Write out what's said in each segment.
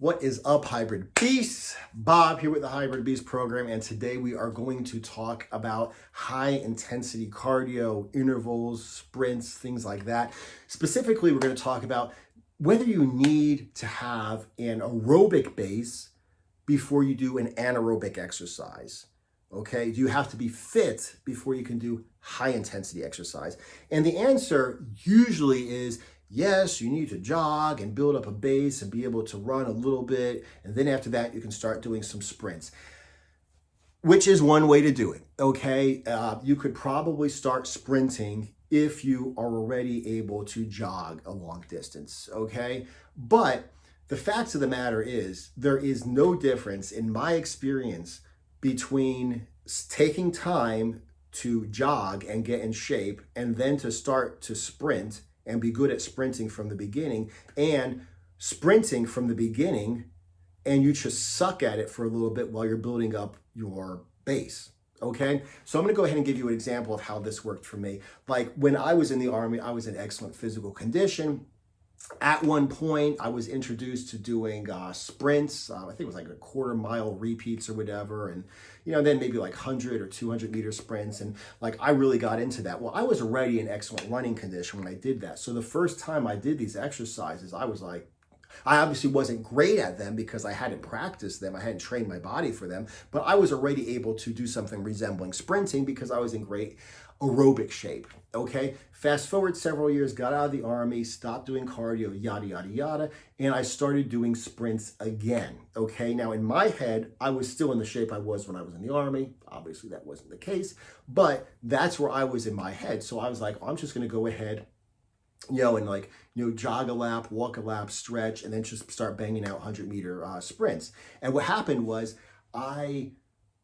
What is up, Hybrid Beasts? Bob here with the Hybrid Beast program, and today we are going to talk about high intensity cardio, intervals, sprints, things like that. Specifically, we're going to talk about whether you need to have an aerobic base before you do an anaerobic exercise. Okay, do you have to be fit before you can do high intensity exercise? And the answer usually is yes, you need to jog and build up a base and be able to run a little bit. And then after that, you can start doing some sprints, which is one way to do it. Okay, you could probably start sprinting if you are already able to jog a long distance. Okay, but the fact of the matter is there is no difference in my experience between taking time to jog and get in shape and then to start to sprint and be good at sprinting from the beginning, and sprinting from the beginning and you just suck at it for a little bit while you're building up your base. Okay, so I'm going to go ahead and give you an example of how this worked for me. Like when I was in the Army, I was in excellent physical condition. At one point, I was introduced to doing sprints. I think it was like a quarter-mile repeats or whatever. And, then maybe like 100 or 200 meter sprints. And like, I really got into that. Well, I was already in excellent running condition when I did that. So the first time I did these exercises, I was like, I obviously wasn't great at them because I hadn't practiced them. I hadn't trained my body for them, but I was already able to do something resembling sprinting because I was in great aerobic shape. Okay, fast forward several years, got out of the Army, stopped doing cardio, yada, yada, yada, and I started doing sprints again. Okay, now in my head, I was still in the shape I was when I was in the Army. Obviously, that wasn't the case, but that's where I was in my head. So I was like, I'm just going to go ahead and jog a lap, walk a lap, stretch, and then just start banging out 100-meter sprints. And what happened was I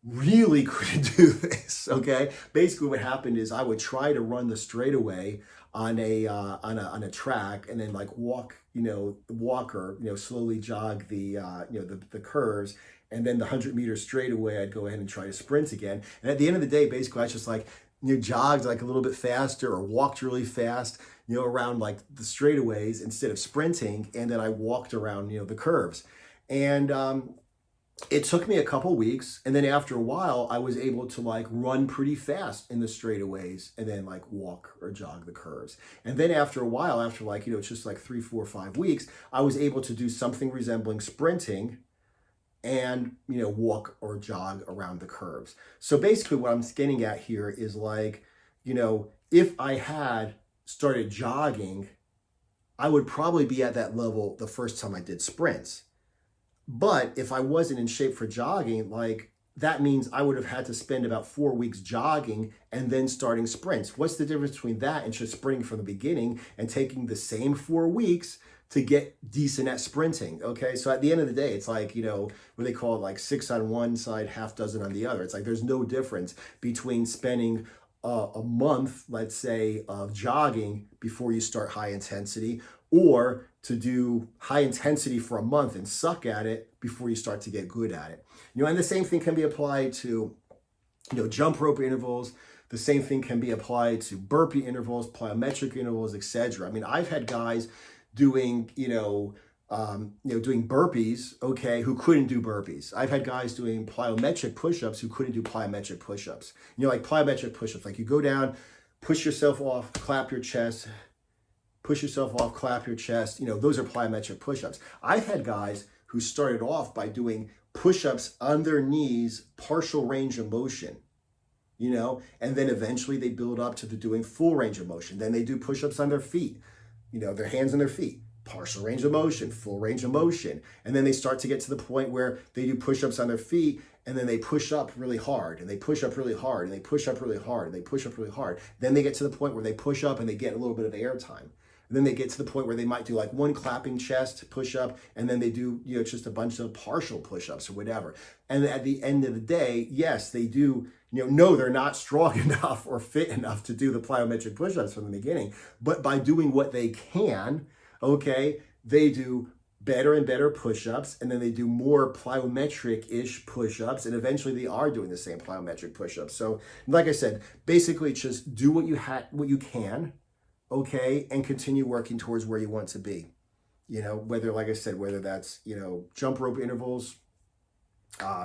really couldn't do this, okay? Basically what happened is I would try to run the straightaway on a track and then like walk or slowly jog the curves. And then the 100-meter straightaway, I'd go ahead and try to sprint again. And at the end of the day, basically I just jogged like a little bit faster or walked really fast, around like the straightaways instead of sprinting. And then I walked around, the curves. And it took me a couple weeks. And then after a while, I was able to like run pretty fast in the straightaways and then like walk or jog the curves. And then after a while, after just like 3, 4, 5 weeks, I was able to do something resembling sprinting and walk or jog around the curves. So basically what I'm getting at here is like, if I had started jogging, I would probably be at that level the first time I did sprints. But if I wasn't in shape for jogging, like that means I would have had to spend about 4 weeks jogging and then starting sprints. What's the difference between that and just sprinting from the beginning and taking the same 4 weeks to get decent at sprinting? Okay, so at the end of the day, it's like, what they call it, like 6 on one side, half dozen on the other. It's like there's no difference between spending a month, let's say, of jogging before you start high intensity, or to do high intensity for a month and suck at it before you start to get good at it. And the same thing can be applied to, jump rope intervals. The same thing can be applied to burpee intervals, plyometric intervals, etc. I mean, I've had guys doing, doing burpees, okay, who couldn't do burpees. I've had guys doing plyometric push-ups who couldn't do plyometric push-ups. Like plyometric push-ups, like you go down, push yourself off, clap your chest, push yourself off, clap your chest. Those are plyometric push-ups. I've had guys who started off by doing push-ups on their knees, partial range of motion, and then eventually they build up to doing full range of motion. Then they do push-ups on their feet, their hands on their feet, partial range of motion, full range of motion. And then they start to get to the point where they do push-ups on their feet, and then they push up really hard, and they push up really hard, and they push up really hard, and they push up really hard. Then they get to the point where they push up and they get a little bit of air time. And then they get to the point where they might do like one clapping chest push-up, and then they do, just a bunch of partial push-ups or whatever. And at the end of the day, yes, they do, no, they're not strong enough or fit enough to do the plyometric push-ups from the beginning. But by doing what they can, okay, they do better and better push-ups, and then they do more plyometric-ish push-ups, and eventually they are doing the same plyometric push-ups. So like I said, basically just do what you can, okay, and continue working towards where you want to be. You know, whether, like I said, whether that's, you know, jump rope intervals.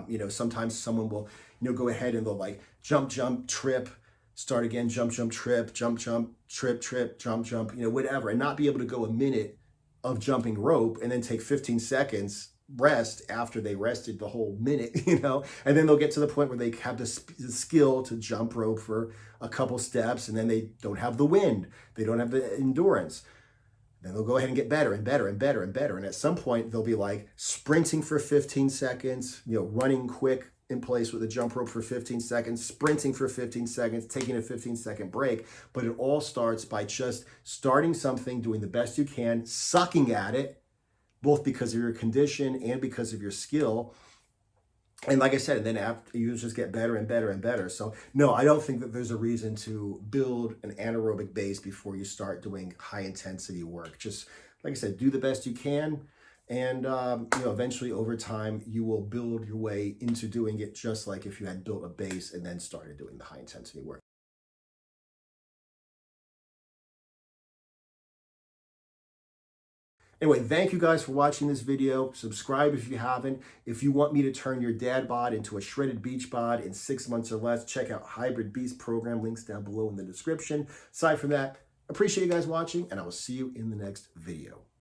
You know, sometimes someone will, you know, go ahead and they'll like jump, jump, trip, start again, jump, jump, trip, jump, jump, trip, trip, jump, jump, you know, whatever, and not be able to go a minute of jumping rope and then take 15 seconds rest after they rested the whole minute, you know, and then they'll get to the point where they have the skill to jump rope for a couple steps, and then they don't have the wind, they don't have the endurance. Then they'll go ahead and get better and better and better and better. And at some point, they'll be like sprinting for 15 seconds, you know, running quick in place with a jump rope for 15 seconds, sprinting for 15 seconds, taking a 15-second break. But it all starts by just starting something, doing the best you can, sucking at it, both because of your condition and because of your skill. And like I said, and then after, you just get better and better and better. So no, I don't think that there's a reason to build an anaerobic base before you start doing high intensity work. Just like I said, do the best you can. And you know, eventually over time, you will build your way into doing it just like if you had built a base and then started doing the high intensity work. Anyway, thank you guys for watching this video. Subscribe if you haven't. If you want me to turn your dad bod into a shredded beach bod in 6 months or less, check out Hybrid Beast program. Links down below in the description. Aside from that, appreciate you guys watching, and I will see you in the next video.